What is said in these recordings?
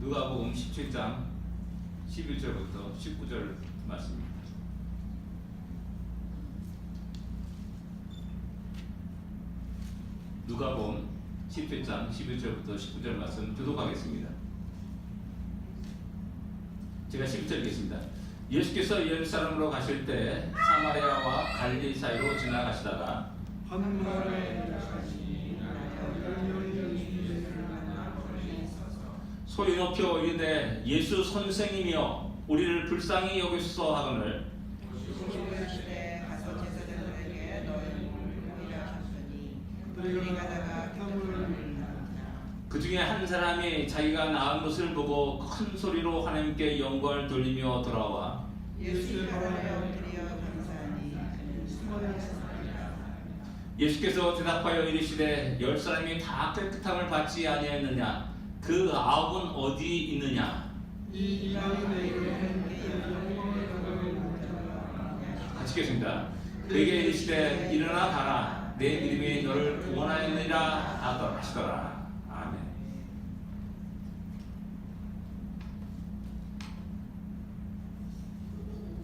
누가복음 17장 11절부터 19절 말씀입니다. 누가복음 17장 11절부터 19절 말씀 교독하겠습니다. 제가 11절 읽겠습니다. 예수께서 예루살렘으로 가실 때 사마리아와 갈릴리 사이로 지나가시다가 소리 높여 이르되 예수 선생이며 우리를 불쌍히 여기소서 하거늘 그 중에 한 사람이 자기가 낳은 것을 보고 큰 소리로 하나님께 영광을 돌리며 돌아와 예수께서 대답하여 이르시되 10사람이 다 깨끗함을 받지 아니하였느냐? 그 9은 어디 있느냐? 같이 읽겠습니다. 그에게 이르시되 일어나 가라, 내 믿음이 너를 구원하였느니라 하시더라. 아멘.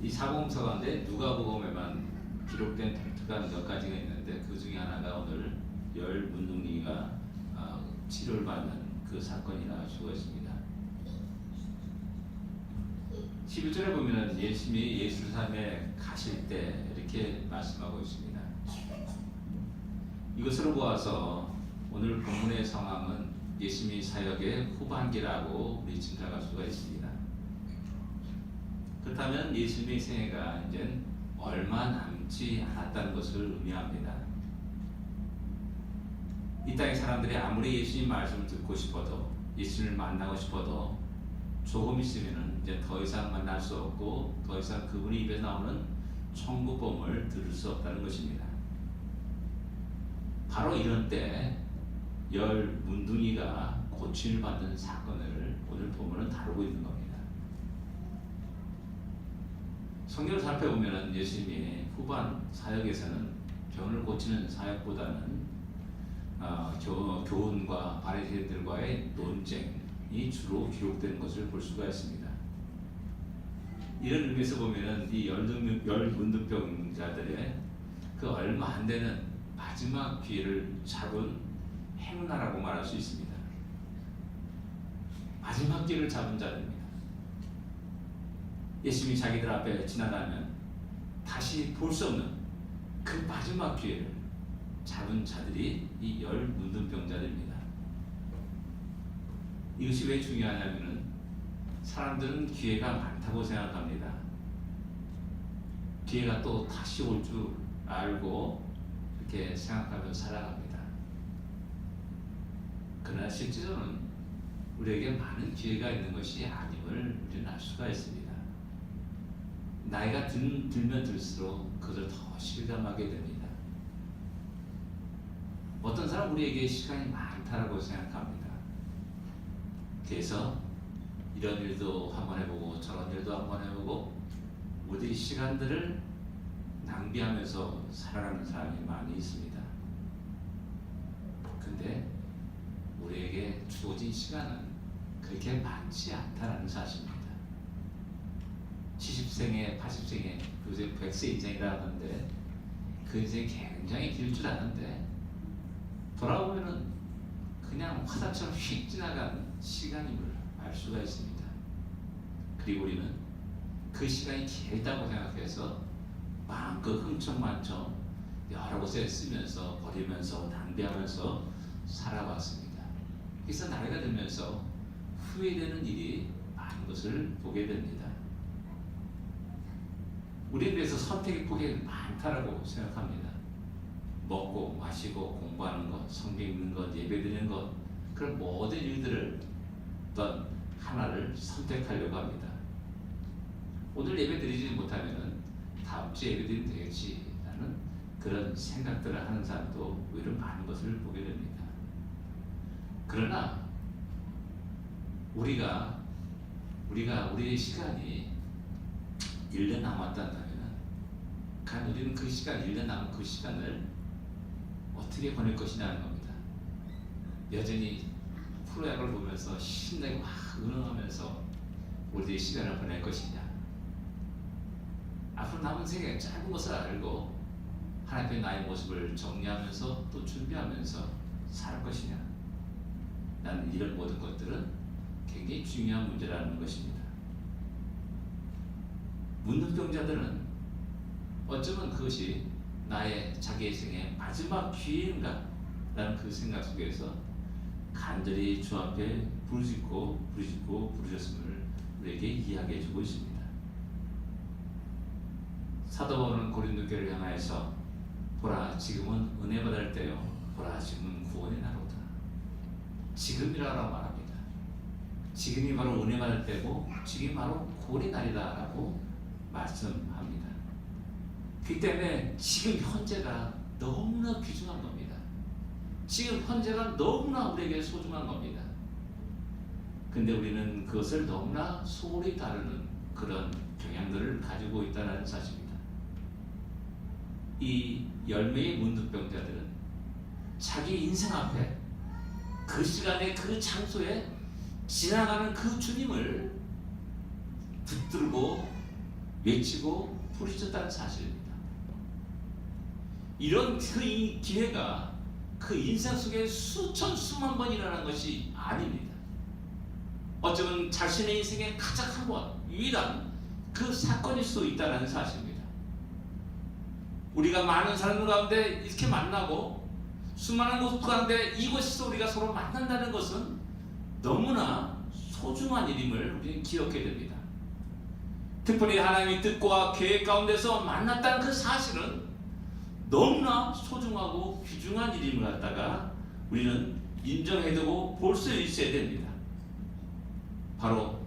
이 사복음서 가운데 누가복음에만 기록된 독특한 몇 가지가 있는데 그 중에 하나가 오늘 열 문둥이가 치료를 받는 그 사건이 나올 수가 있습니다. 11절에 보면 예수님이 예루살렘에 가실 때 이렇게 말씀하고 있습니다. 이것으로 보아서 오늘 본문의 상황은 예수님이 사역의 후반기라고 우리 짐작할 수가 있습니다. 그렇다면 예수님의 생애가 이제 얼마 남지 않았다는 것을 의미합니다. 이 땅의 사람들이 아무리 예수님 말씀을 듣고 싶어도 예수님을 만나고 싶어도 조금 있으면 이제 더 이상 만날 수 없고 더 이상 그분이 입에 나오는 천국복음을 들을 수 없다는 것입니다. 바로 이런 때 열 문둥이가 고침을 받는 사건을 오늘 본문은 다루고 있는 겁니다. 성경을 살펴보면 예수님이 후반 사역에서는 병을 고치는 사역보다는 교훈과 바리새인들과의 논쟁이 주로 기록된 것을 볼 수가 있습니다. 이런 의미에서 보면은 이 열 문둥병자들의 그 얼마 안 되는 마지막 기회를 잡은 행운아라고 말할 수 있습니다. 마지막 기회를 잡은 자들입니다. 예수님이 자기들 앞에 지나가면 다시 볼 수 없는 그 마지막 기회를 잡은 자들이 이 열 문둥병자들입니다. 이것이 왜 중요하냐면은 사람들은 기회가 많다고 생각합니다. 기회가 또 다시 올 줄 알고 이렇게 생각하며 살아갑니다. 그러나 실제로는 우리에게 많은 기회가 있는 것이 아님을 우리는 알 수가 있습니다. 나이가 들면 들수록 그것을 더 실감하게 됩니다. 어떤 사람 우리에게 시간이 많다라고 생각합니다. 그래서 이런 일도 한번 해보고 저런 일도 한번 해보고 우리 시간들을 낭비하면서 살아가는 사람이 많이 있습니다. 근데 우리에게 주어진 시간은 그렇게 많지 않다는 사실입니다. 70생에 80생에 요새 100세 인생이라 하는데 그 인생이 굉장히 길 줄 아는데 돌아보면은 그냥 화살처럼 휙 지나간 시간임을 알 수가 있습니다. 그리고 우리는 그 시간이 길다고 생각해서 마음껏 흥청망청 여러 곳에 쓰면서 버리면서 낭비하면서 살아왔습니다. 그래서 나이가 들면서 후회되는 일이 많은 것을 보게 됩니다. 우리에 대해서 선택의 폭이 많다라고 생각합니다. 먹고 마시고 공부하는 것, 성경 읽는 것, 예배드리는 것, 그런 모든 일들을 어떤 하나를 선택하려고 합니다. 오늘 예배드리지 못하면은 다음 주에 예배드리면 되겠지라는 그런 생각들을 하는 사람도 오히려 많은 것을 보게 됩니다. 그러나 우리의 시간이 1년 남았다면 과연 우리는 그 시간, 1년 남은 그 시간을 어떻게 보낼 것이냐는 겁니다. 여전히 프로야구를 보면서 신나게 막 응원하면서 우리들이 시간을 보낼 것이냐? 앞으로 남은 생애 짧은 것을 알고 하나님 앞에 나의 모습을 정리하면서 또 준비하면서 살 것이냐? 나는 이런 모든 것들은 굉장히 중요한 문제라는 것입니다. 문둥병자들은 어쩌면 그것이 나의 자기의 생의 마지막 기회인가? 라는 그 생각 속에서 간절히 주 앞에 부르셨음을 우리에게 이야기해 주고 있습니다. 사도 바울은 고린도 교회를 향하여서 보라 지금은 은혜 받을 때요 보라 지금은 구원의 나로다. 지금이라고 말합니다. 지금이 바로 은혜 받을 때고 지금이 바로 구원의 날이다 라고 말씀합니다. 그렇기 때문에 지금 현재가 너무나 귀중한 겁니다. 지금 현재가 너무나 우리에게 소중한 겁니다. 근데 우리는 그것을 너무나 소홀히 다루는 그런 경향들을 가지고 있다는 사실입니다. 이 열매의 문둥병자들은 자기 인생 앞에 그 시간에 그 장소에 지나가는 그 주님을 붙들고 외치고 부르셨다는 사실입니다. 이런 그 기회가 그 인생 속에 수천 수만 번 일어나는 것이 아닙니다. 어쩌면 자신의 인생에 가장 한 번 유일한 그 사건일 수 있다는 사실입니다. 우리가 많은 사람들 가운데 이렇게 만나고 수많은 곳 가운데 이곳에서 우리가 서로 만난다는 것은 너무나 소중한 일임을 우리는 기억해야 됩니다. 특별히 하나님의 뜻과 계획 가운데서 만났다는 그 사실은 너무나 소중하고 귀중한 일임을 갖다가 우리는 인정해두고 볼 수 있어야 됩니다. 바로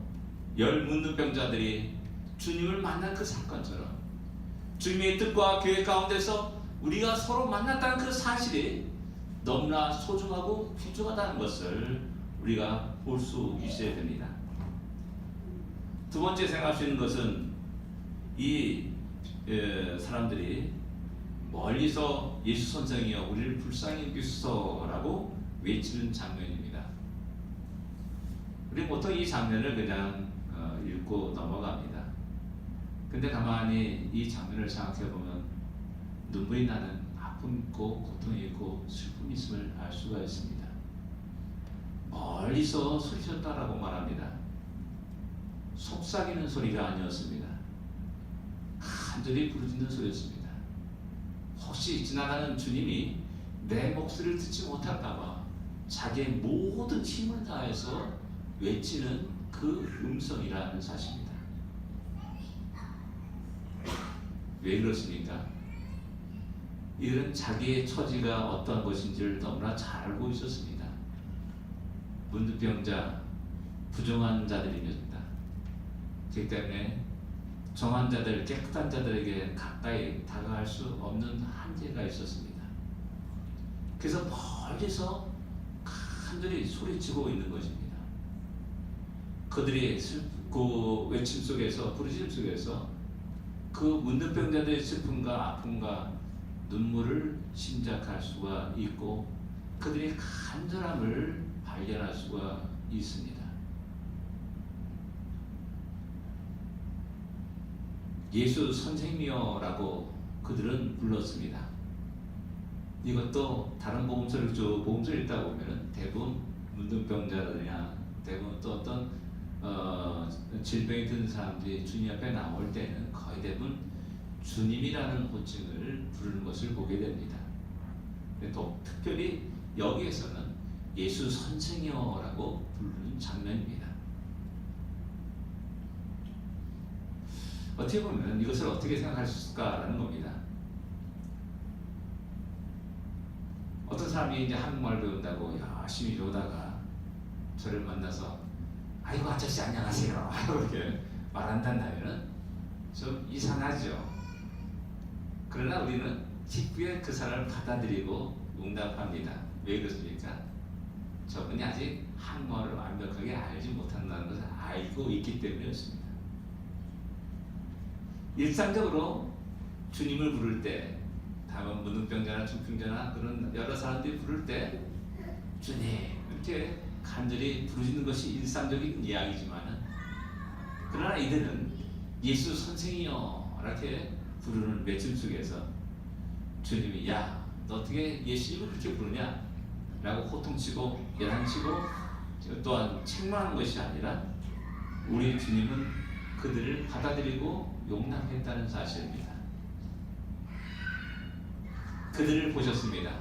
열 문둥병자들이 주님을 만난 그 사건처럼 주님의 뜻과 계획 가운데서 우리가 서로 만났다는 그 사실이 너무나 소중하고 귀중하다는 것을 우리가 볼 수 있어야 됩니다. 두 번째 생각할 수 있는 것은 이 사람들이 멀리서 예수 선생이여 우리를 불쌍히 여기소서라고 외치는 장면입니다. 우리 보통 이 장면을 그냥 읽고 넘어갑니다. 근데 가만히 이 장면을 생각해 보면 눈물이 나는 아픔이 있고 고통이 있고 슬픔이 있음을 알 수가 있습니다. 멀리서 소리쳤다라고 말합니다. 속삭이는 소리가 아니었습니다. 간절히 부르짖는 소리였습니다. 혹시 지나가는 주님이 내 목소리를 듣지 못할까봐 자기의 모든 힘을 다해서 외치는 그 음성이라는 사실입니다. 왜 그렇습니까? 이들은 자기의 처지가 어떠한 것인지를 너무나 잘 알고 있었습니다. 문둥병자, 부정한 자들입니다. 그렇기 때문에 정한 자들, 깨끗한 자들에게 가까이 다가갈 수 없는 한계가 있었습니다. 그래서 멀리서 간절히 소리치고 있는 것입니다. 그들이 그 외침 속에서, 부르짖음 속에서 그 문둥병자들의 슬픔과 아픔과 눈물을 짐작할 수가 있고 그들의 간절함을 발견할 수가 있습니다. 예수 선생님이여라고 그들은 불렀습니다. 이것도 다른 복음서를 읽다 보면 대부분 문둥병자들이나 대부분 또 어떤 질병이 든 사람들이 주님 앞에 나올 때는 거의 대부분 주님이라는 호칭을 부르는 것을 보게 됩니다. 또 특별히 여기에서는 예수 선생이여라고 부르는 장면입니다. 어떻게 보면 이것을 어떻게 생각할 수 있을까라는 겁니다. 어떤 사람이 이제 한국말 배운다고 열심히 배우다가 저를 만나서 아이고 아저씨 안녕하세요 이렇게 말한다면 좀 이상하죠. 그러나 우리는 직구에 그 사람을 받아들이고 응답합니다. 왜 그렇습니까? 저분이 아직 한국말을 완벽하게 알지 못한다는 것을 알고 있기 때문이었습니다. 일상적으로 주님을 부를 때, 다만 문둥병자나 중풍자나 그런 여러 사람들이 부를 때 주님 이렇게 간절히 부르짖는 것이 일상적인 이야기지만은, 그러나 이들은 예수 선생이여 이렇게 부르는 외침 속에서 주님이 야, 너 어떻게 예수님을 그렇게 부르냐? 라고 호통치고 열한치고 또한 책망하는 것이 아니라 우리 주님은 그들을 받아들이고 용납했다는 사실입니다. 그들을 보셨습니다.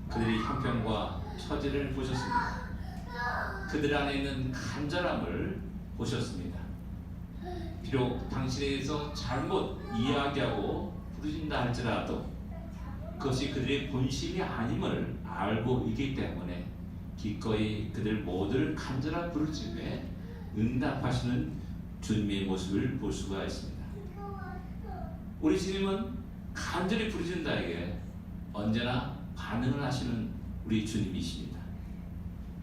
그들의 형편과 처지를 보셨습니다. 그들 안에 있는 간절함을 보셨습니다. 비록 당신에 대해서 잘못 이야기하고 부르신다 할지라도 그것이 그들의 본심이 아님을 알고 있기 때문에 기꺼이 그들 모두를 간절한 부르짖음에 응답하시는 주님의 모습을 볼 수가 있습니다. 우리 주님은 간절히 부르짖는 자에게 언제나 반응을 하시는 우리 주님이십니다.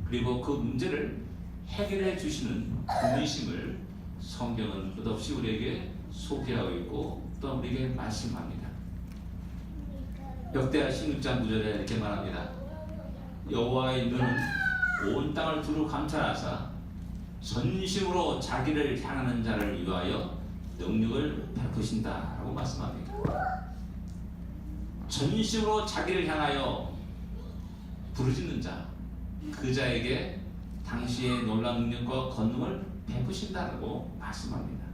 그리고 그 문제를 해결해 주시는 분이심을 성경은 끝없이 우리에게 소개하고 있고 또 우리에게 말씀합니다. 역대하 16장 9절에 이렇게 말합니다. 여호와의 눈은 온 땅을 두루 감찰하사 전심으로 자기를 향하는 자를 위하여 능력을 베푸신다 라고 말씀합니다. 전심으로 자기를 향하여 부르짖는 자, 그 자에게 당시의 놀라운 능력과 권능을 베푸신다고 말씀합니다.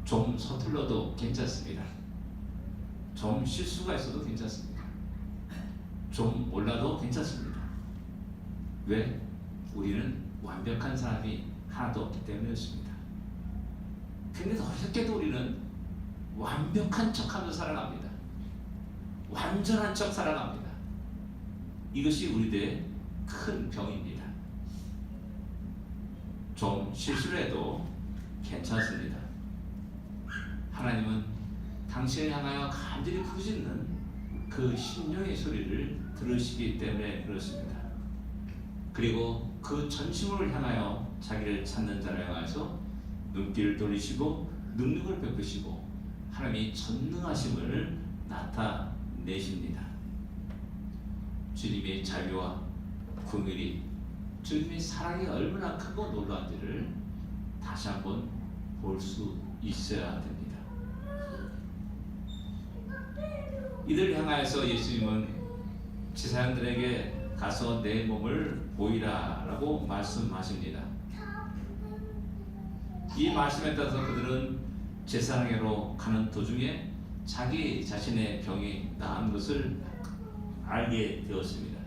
좀 서툴러도 괜찮습니다. 좀 실수가 있어도 괜찮습니다. 좀 몰라도 괜찮습니다. 왜? 우리는 완벽한 사람이 하나도 없기 때문이었습니다. 근데 어렵게도 우리는 완벽한 척하면서 살아갑니다. 완전한 척 살아갑니다. 이것이 우리들의 큰 병입니다. 좀 실수를 해도 괜찮습니다. 하나님은 당신을 향하여 간절히 부르짖는 그 심령의 소리를 들으시기 때문에 그렇습니다. 그리고 그 전심을 향하여 자기를 찾는 자를 향해서 눈길을 돌리시고 능력을 베푸시고 하나님이 전능하심을 나타내십니다. 주님의 자비와 긍휼이, 주님의 사랑이 얼마나 크고 놀라운지를 다시 한번 볼 수 있어야 됩니다. 이들 향하여서 예수님은 제사장들에게 가서 내 몸을 보이라 라고 말씀하십니다. 이 말씀에 따라서 그들은 제사장에게로 가는 도중에 자기 자신의 병이 나은 것을 알게 되었습니다.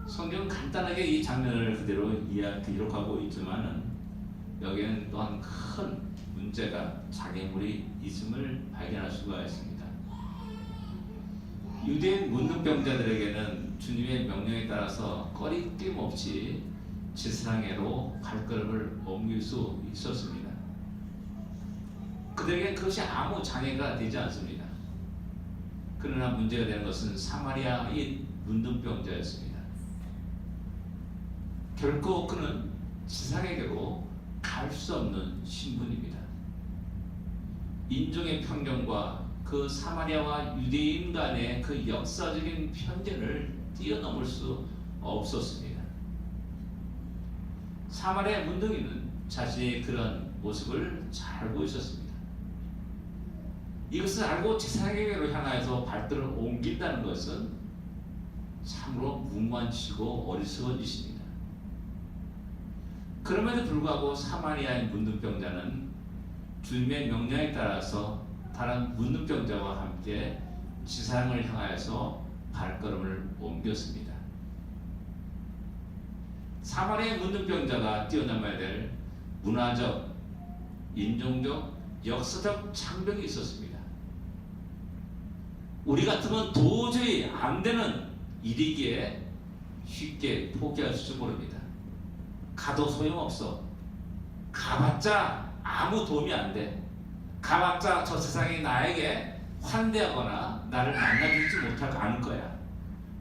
성경은 간단하게 이 장면을 그대로 기록하고 있지만은 여기에는 또한 큰 문제가 장애물이 있음을 발견할 수가 있습니다. 유대인 문둥병자들에게는 주님의 명령에 따라서 꺼리낌 없이 제사장에게로 발걸음을 옮길 수 있었습니다. 그들에게 그것이 아무 장애가 되지 않습니다. 그러나 문제가 되는 것은 사마리아인 문둥병자였습니다. 결코 그는 제사장에게로 갈 수 없는 신분입니다. 인종의 편견과 그 사마리아와 유대인 간의 그 역사적인 편견을 뛰어넘을 수 없었습니다. 사마리아 문둥이는 자신의 그런 모습을 잘 알고 있었습니다. 이것을 알고 제사장에게로 향하여서 발길을 옮긴다는 것은 참으로 무관치고 어리석은 짓입니다. 그럼에도 불구하고 사마리아인 문둥병자는 주님의 명령에 따라서 다른 문둥병자와 함께 제사장을 향하여서 발걸음을 옮겼습니다. 사마리아의 문둥병자가 뛰어넘어야 될 문화적, 인종적, 역사적 장벽이 있었습니다. 우리 같으면 도저히 안 되는 일이기에 쉽게 포기할 줄 모릅니다. 가도 소용없어. 가봤자 아무 도움이 안 돼. 가봤자 저 세상이 나에게 환대하거나 나를 만나주지 못할 않을 거야.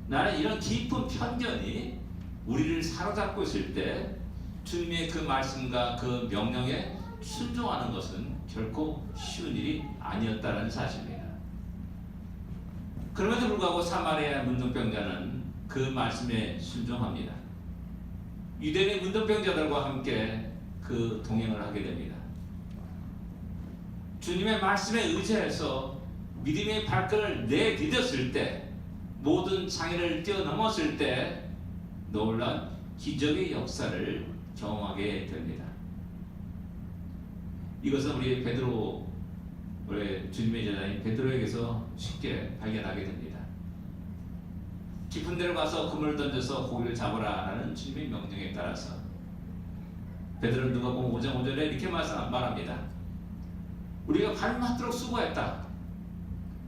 나는 이런 깊은 편견이 우리를 사로잡고 있을 때 주님의 그 말씀과 그 명령에 순종하는 것은 결코 쉬운 일이 아니었다는 사실입니다. 그럼에도 불구하고 사마리아 문둥병자는 그 말씀에 순종합니다. 유대인의 문둥병자들과 함께 그 동행을 하게 됩니다. 주님의 말씀에 의지해서 믿음의 발걸음을 내디뎠을 때, 모든 장애를 뛰어넘었을 때 놀란 기적의 역사를 경험하게 됩니다. 이것은 우리 베드로, 우리 주님의 제자인 베드로에게서 쉽게 발견하게 됩니다. 깊은 데로 가서 그물을 던져서 고기를 잡으라 라는 주님의 명령에 따라서 베드로는 누가복음 5장 5절에 이렇게 말합니다. 우리가 발맞도록 수고했다.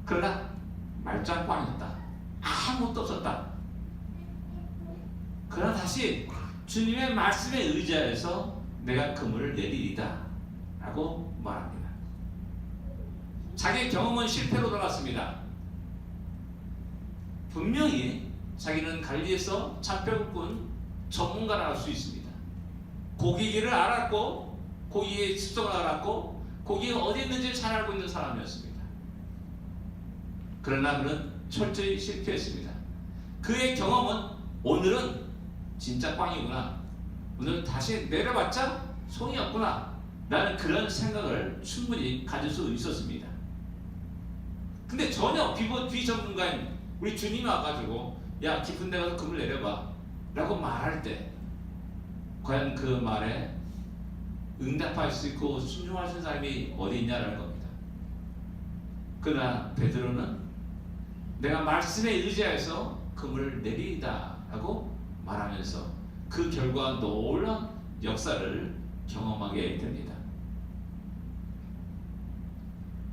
그러나 말짱꽝이었다. 아무것도 없었다. 그러나 다시 주님의 말씀에 의지하여서 내가 그물을 내리리다 라고 말합니다. 자기의 경험은 실패로 돌아갔습니다. 분명히 자기는 갈릴리에서 잡혀꾼 전문가라 할 수 있습니다. 고기길을 알았고, 고기의 습성을 알았고, 고기가 어디 있는지 잘 알고 있는 사람이었습니다. 그러나 그는 철저히 실패했습니다. 그의 경험은 오늘은 진짜 꽝이구나, 오늘 다시 내려봤자 소용이 없구나 라는 그런 생각을 충분히 가질 수 있었습니다. 근데 전혀 비전문가인 우리 주님이 와가지고 야, 깊은 데 가서 그물 내려봐 라고 말할 때 과연 그 말에 응답할 수 있고 순종하신 사람이 어디 있냐라는 겁니다. 그러나 베드로는 내가 말씀에 의지해서 그물을 내리다 라고 말하면서 그 결과 놀라운 역사를 경험하게 됩니다.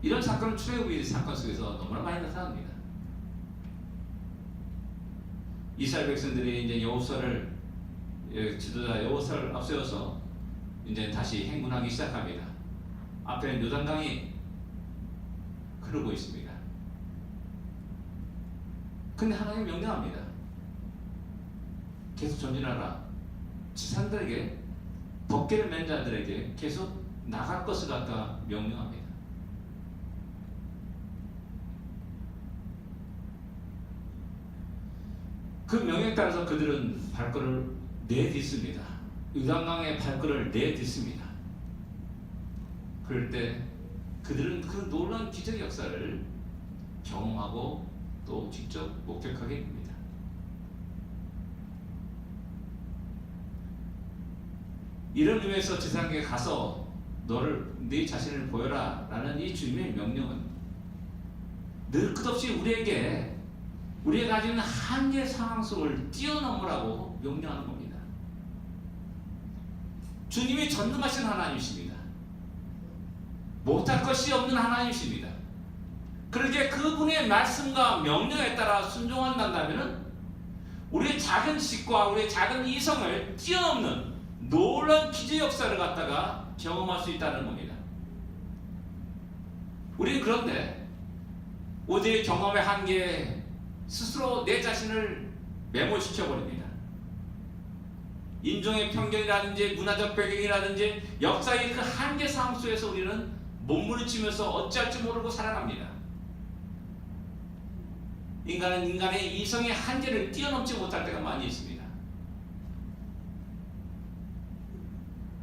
이런 사건은 출애굽기 사건 속에서 너무나 많이 나타납니다. 이스라엘 백성들이 이제 여호수아를, 지도자 여호수아를 앞세워서 이제 다시 행군하기 시작합니다. 앞에는 요단강이 흐르고 있습니다. 근데 하나님이 명령합니다. 계속 전진하라. 지상들에게, 덮개를 맨 자들에게 계속 나갈 것을 갖다 명령합니다. 그 명령에 따라서 그들은 발걸음을 내딛습니다. 요단강에 발걸음을 내딛습니다. 그럴 때 그들은 그 놀라운 기적 역사를 경험하고 또 직접 목격하게 됩니다. 이런 의미에서 지상에 가서 네 자신을 보여라 라는 이 주님의 명령은 늘 끝없이 우리에게 우리가 가지고 있는 한계 상황 속을 뛰어넘으라고 명령하는 겁니다. 주님이 전능하신 하나님이십니다. 못할 것이 없는 하나님이십니다. 그렇게 그분의 말씀과 명령에 따라 순종한다면 우리의 작은 지식과 우리의 작은 이성을 뛰어넘는 놀라운 기적 역사를 갖다가 경험할 수 있다는 겁니다. 우리는 그런데 우리의 경험의 한계에 스스로 내 자신을 매몰시켜버립니다. 인종의 편견이라든지 문화적 배경이라든지 역사의 그 한계 상황 속에서 우리는 몸부림치면서 어찌할지 모르고 살아갑니다. 인간은 인간의 이성의 한계를 뛰어넘지 못할 때가 많이 있습니다.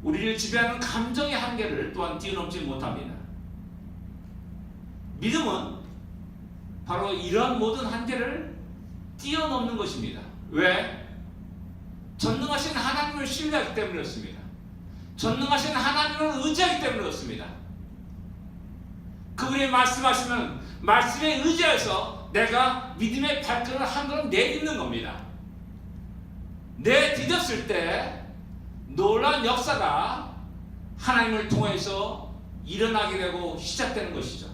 우리를 지배하는 감정의 한계를 또한 뛰어넘지 못합니다. 믿음은 바로 이러한 모든 한계를 뛰어넘는 것입니다. 왜? 전능하신 하나님을 신뢰하기 때문에 그렇습니다. 전능하신 하나님을 의지하기 때문에 그렇습니다. 그분이 말씀하시면 말씀에 의지해서 내가 믿음의 발걸음을 한 걸음 내딛는 겁니다. 내딛었을 때 놀라운 역사가 하나님을 통해서 일어나게 되고 시작되는 것이죠.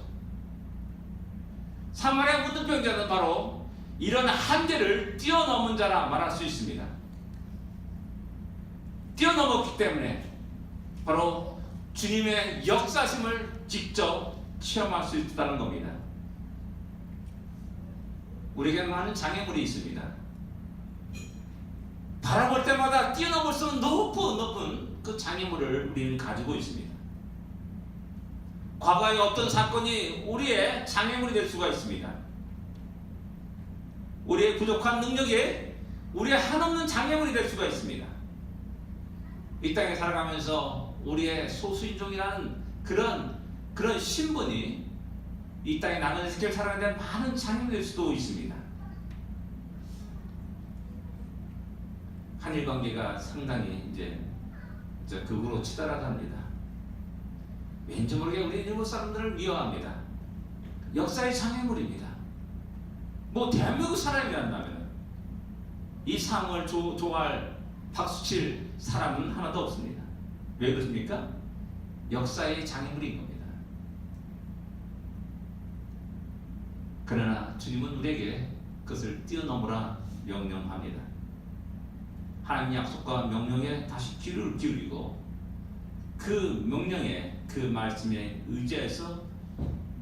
사마리아 문둥병자는 바로 이런 한계를 뛰어넘은 자라 말할 수 있습니다. 뛰어넘었기 때문에 바로 주님의 역사심을 직접 체험할 수 있다는 겁니다. 우리에게 많은 장애물이 있습니다. 바라볼 때마다 뛰어넘을 수 없는 높은 그 장애물을 우리는 가지고 있습니다. 과거의 어떤 사건이 우리의 장애물이 될 수가 있습니다. 우리의 부족한 능력에 우리의 한없는 장애물이 될 수가 있습니다. 이 땅에 살아가면서 우리의 소수인종이라는 그런 신분이 이 땅에 나는 세계를 살아가는 데 많은 장애물이 될 수도 있습니다. 한일 관계가 상당히 이제 극으로 치달아갑니다. 왠지 모르게 우리 일본 사람들을 미워합니다. 역사의 장애물입니다. 뭐 대한민국 사람이란다면 이 상을 좋아할 박수칠 사람은 하나도 없습니다. 왜 그렇습니까? 역사의 장애물인 겁니다. 그러나 주님은 우리에게 그것을 뛰어넘으라 명령합니다. 하나님 약속과 명령에 다시 귀를 기울이고 그 명령에 그 말씀에 의지해서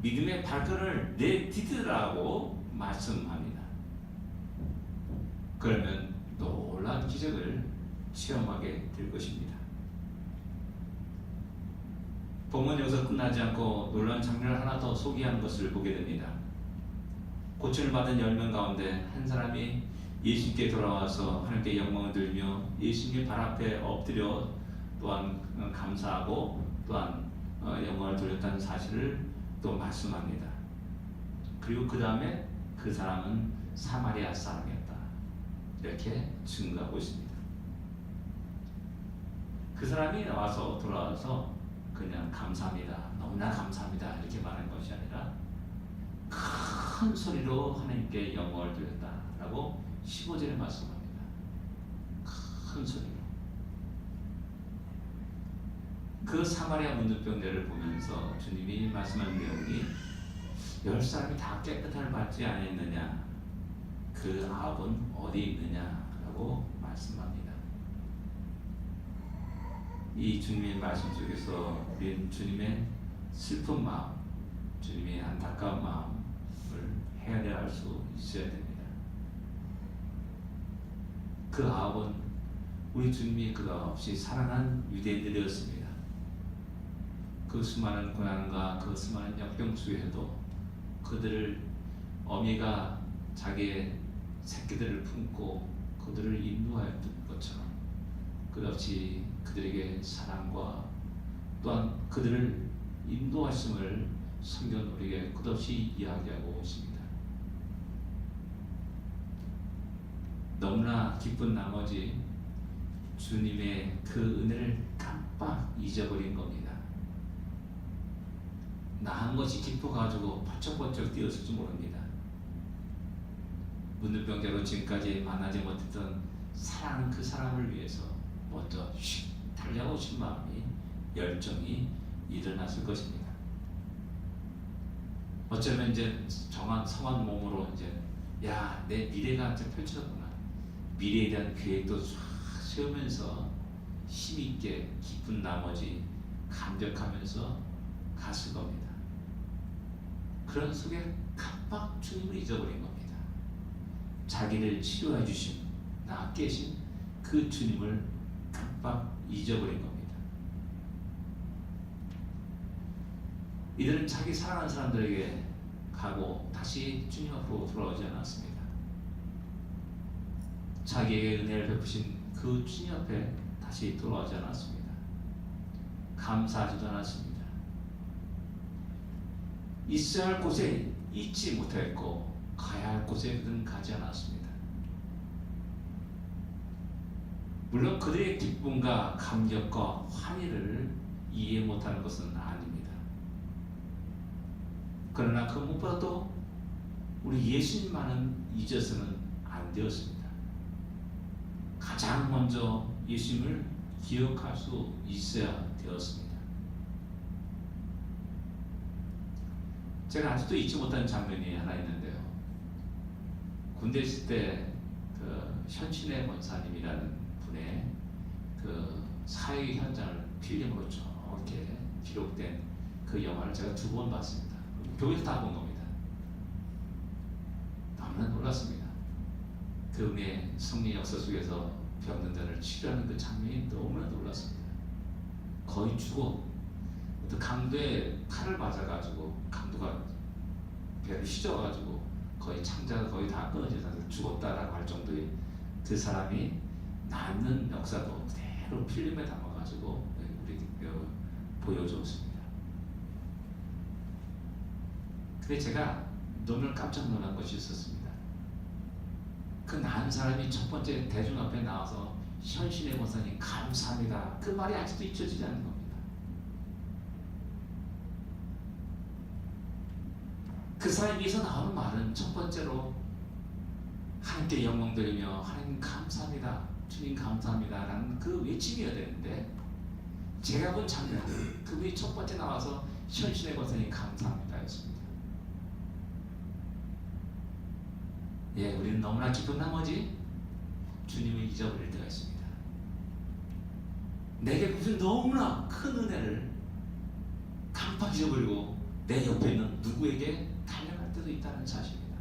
믿음의 발걸음을 내디디라고 말씀합니다. 그러면 놀라운 기적을 체험하게 될 것입니다. 본문 여기서 끝나지 않고 놀라운 장면을 하나 더 소개하는 것을 보게 됩니다. 고침을 받은 10명 가운데 한 사람이 예수님께 돌아와서 하나님께 영광을 돌리며 예수님의 발 앞에 엎드려 또한 감사하고 또한 영광을 돌렸다는 사실을 또 말씀합니다. 그리고 그 다음에 그 사람은 사마리아 사람이었다, 이렇게 증거하고 있습니다. 그 사람이 돌아와서 그냥 감사합니다, 너무나 감사합니다 이렇게 말하는 것이 아니라 큰 소리로 하나님께 영광을 돌렸다라고 15절에 말씀합니다. 큰 소리로. 그 사마리아 문둥병자를 보면서 주님이 말씀하는 내용이 10사람이 다 깨끗함을 받지 않았느냐, 그 아합은 어디 있느냐라고 말씀합니다. 이 주님의 말씀 속에서 우리는 주님의 슬픈 마음, 주님의 안타까운 마음을 헤아려할 수 있어야 됩니다. 그 아합은 우리 주님이 끝없이 사랑한 유대인들이었습니다. 그 수많은 고난과 그 수많은 역병 속에서도 그들을 어미가 자기의 새끼들을 품고 그들을 인도하였던 것처럼 끝없이 그들에게 사랑과 또한 그들을 인도하심을 성경은 우리에게 끝없이 이야기하고 있습니다. 너무나 기쁜 나머지 주님의 그 은혜를 깜빡 잊어버린 겁니다. 나한 것이 기뻐가지고 번쩍번쩍 뛰었을지 모릅니다. 문둥병자로 지금까지 만나지 못했던 사랑하는 그 사람을 위해서 먼저 휙 달려오신 마음이, 열정이 일어났을 것입니다. 어쩌면 이제 성한 몸으로 이제 내 미래가 이제 펼쳐졌구나, 미래에 대한 계획도 쫙 세우면서 힘있게 기쁜 나머지 감격하면서 갔을 겁니다. 그런 속에 깜빡 주님을 잊어버린 겁니다. 자기를 치료해 주신, 낫게 하신 그 주님을 깜빡 잊어버린 겁니다. 이들은 자기 사랑하는 사람들에게 가고 다시 주님 앞으로 돌아오지 않았습니다. 자기에게 은혜를 베푸신 그 주님 앞에 다시 돌아오지 않았습니다. 감사하지도 않았습니다. 있어야 할 곳에 있지 못했고 가야 할 곳에 그들은 가지 않았습니다. 물론 그들의 기쁨과 감격과 환희를 이해 못하는 것은 아닙니다. 그러나 그 무엇보다도 우리 예수님만은 잊어서는 안 되었습니다. 가장 먼저 예수님을 기억할 수 있어야 되었습니다. 제가 아직도 잊지 못하는 장면이 하나 있는데요. 군대 있을 때 그 현신의 권사님이라는 분의 그 사회 현장을 필름으로 이렇게 기록된 그 영화를 제가 2번 봤습니다. 교회에서 다 본 겁니다. 너무나 놀랐습니다. 그분의 성리 역사 속에서 병든 자를 치료하는 그 장면이 너무나 놀랐습니다. 거의 죽어, 강도에 칼을 맞아가지고 강도가 배를 휘저어가지고 거의 창자가 거의 다 끊어져서 죽었다라고 할 정도의 그 사람이 낳는 역사도 그대로 필름에 담아가지고 우리 보여줬습니다. 근데 제가 너무 깜짝 놀란 것이 있었습니다. 그 낳은 사람이 첫 번째 대중 앞에 나와서 현신의 권사님 감사합니다. 그 말이 아직도 잊혀지지 않는 겁니다. 그 사람이 위해서 나오는 말은 첫 번째로 하나님께 영광 돌리며 하나님 감사합니다, 주님 감사합니다 라는 그 외침이어야 되는데, 제가 본 장면은 그분이 첫 번째 나와서 현신의 권사님 감사합니다 였습니다. 예, 우리는 너무나 기쁜 나머지 주님을 잊어버릴 때가 있습니다. 내게 무슨 너무나 큰 은혜를 깜빡 잊어버리고 내 옆에 있는 누구에게 달려갈 때도 있다는 사실입니다.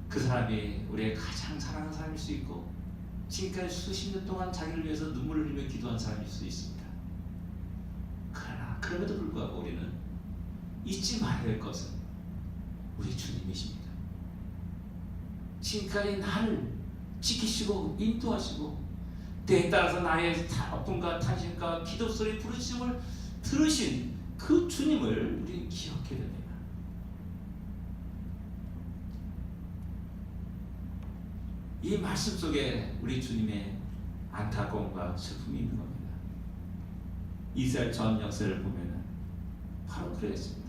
그 사람이 우리의 가장 사랑하는 사람일 수 있고 지금까지 수십 년 동안 자기를 위해서 눈물을 흘리며 기도한 사람일 수 있습니다. 그러나 그럼에도 불구하고 우리는 잊지 말아야 할 것은 우리 주님이십니다. 지금까지 나를 지키시고 인도하시고 때에 따라서 나의 아픔과 탄신과 기도 소리 부르심을 들으신 그 주님을 우리는 기억해야 됩니다. 이 말씀 속에 우리 주님의 안타까움과 슬픔이 있는 겁니다. 이스라엘 전 역사를 보면 바로 그랬습니다.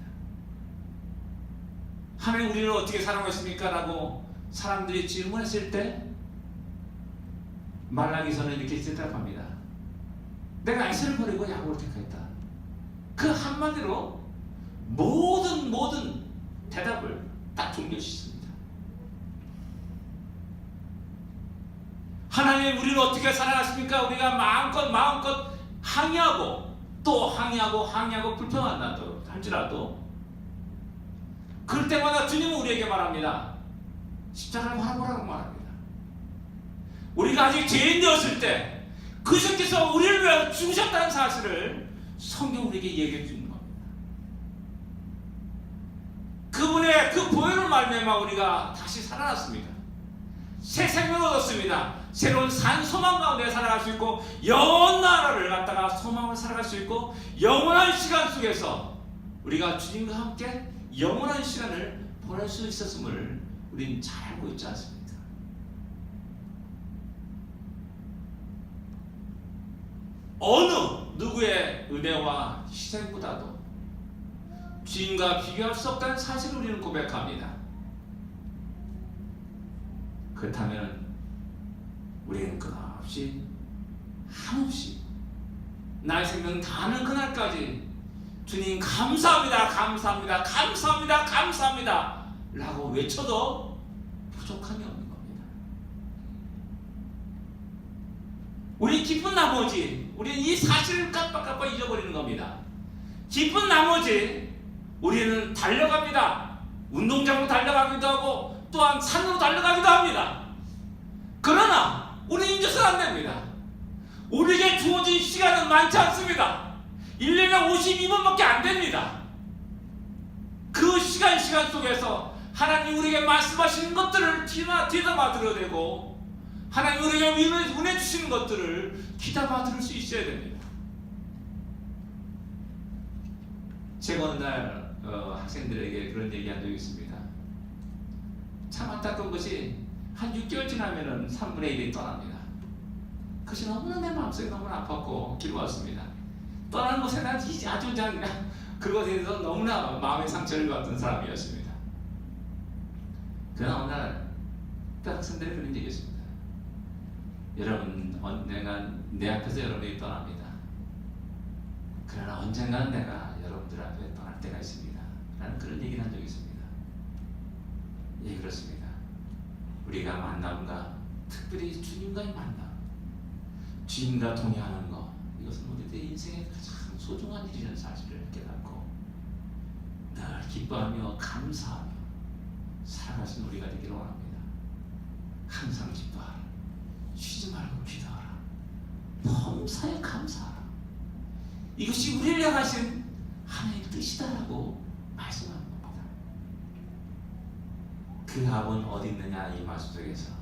하나님 우리를 어떻게 사랑하십니까? 라고 사람들이 질문했을 때 말라기서는 이렇게 대답합니다. 내가 에서를 버리고 야곱을 택하였다. 그 한마디로 모든 대답을 딱 종료시켰습니다. 하나님 우리를 어떻게 사랑하십니까? 우리가 마음껏 항의하고 또 항의하고 불평한다도 할지라도 그럴 때마다 주님은 우리에게 말합니다. 십자가를 바라보라고 말합니다. 우리가 아직 죄인 되었을 때 그리스도께서 우리를 위하여 죽으셨다는 사실을 성경 우리에게 얘기해 주는 겁니다. 그분의 그 보혈을 말미암아 우리가 다시 살아났습니다. 새 생명을 얻었습니다. 새로운 산 소망 가운데 살아갈 수 있고 영원 나라를 갖다가 소망을 살아갈 수 있고 영원한 시간 속에서 우리가 주님과 함께 영원한 시간을 보낼 수 있었음을 우리는 잘 알고 있지 않습니까? 어느 누구의 은혜와 희생보다도 주님과 비교할 수 없다는 사실을 우리는 고백합니다. 그렇다면 우리는 끊임없이 한없이 나의 생명 다하는 그날까지 주님 감사합니다 라고 외쳐도 부족함이 없는 겁니다. 우리 기쁜 나머지 우리는 이 사실을 깜빡 잊어버리는 겁니다. 기쁜 나머지 우리는 달려갑니다. 운동장으로 달려가기도 하고 또한 산으로 달려가기도 합니다. 그러나 우리는 잊어서는 안 됩니다. 우리에게 주어진 시간은 많지 않습니다. 1년에 52번밖에 안 됩니다. 그 시간 속에서 하나님 우리에게 말씀하시는 것들을 뒤담아 들어야 되고 하나님 우리에게 은혜 주시는 것들을 귀담아 들을 수 있어야 됩니다. 제가 어느 날 학생들에게 그런 얘기한 적이 있습니다. 참 안타까운 것이 한 6개월 지나면은 3분의 1이 떠납니다. 그것이 너무나 내 마음속에 너무나 아팠고 길어왔습니다. 떠나는 것에 난 아주 그냥 그것에 대해서 너무나 마음의 상처를 받던 사람이었습니다. 그러나 어느 날 학생들이 그런 얘기했습니다. 여러분, 내가 내 앞에서 여러분이 떠납니다. 그러나 언젠가는 내가 여러분들 앞에 떠날 때가 있습니다. 라는 그런 얘기를 한 적이 있습니다. 예, 그렇습니다. 우리가 만남과 특별히 주님과의 만남, 주님과 동행하는 것, 이것은 우리들의 인생의 가장 소중한 일이라는 사실을 깨닫고 늘 기뻐하며 감사하며 살아가신 우리가 되기를 원합니다. 항상 기뻐하라. 쉬지 말고 기도하라. 범사에 감사하라. 이것이 우리를 향하신 하나님의 뜻이다라고 말씀하는 겁니다. 그 답은 어디 있느냐 이 말씀 속에서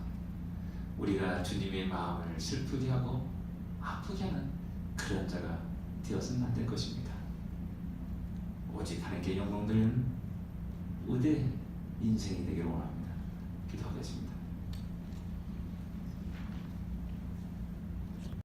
우리가 주님의 마음을 슬프게 하고 아프게 하는 그런 자가 되어서는 안 될 것입니다. 오직 하나님께 영광 돌리는 의대 인생이 되기를 원합니다.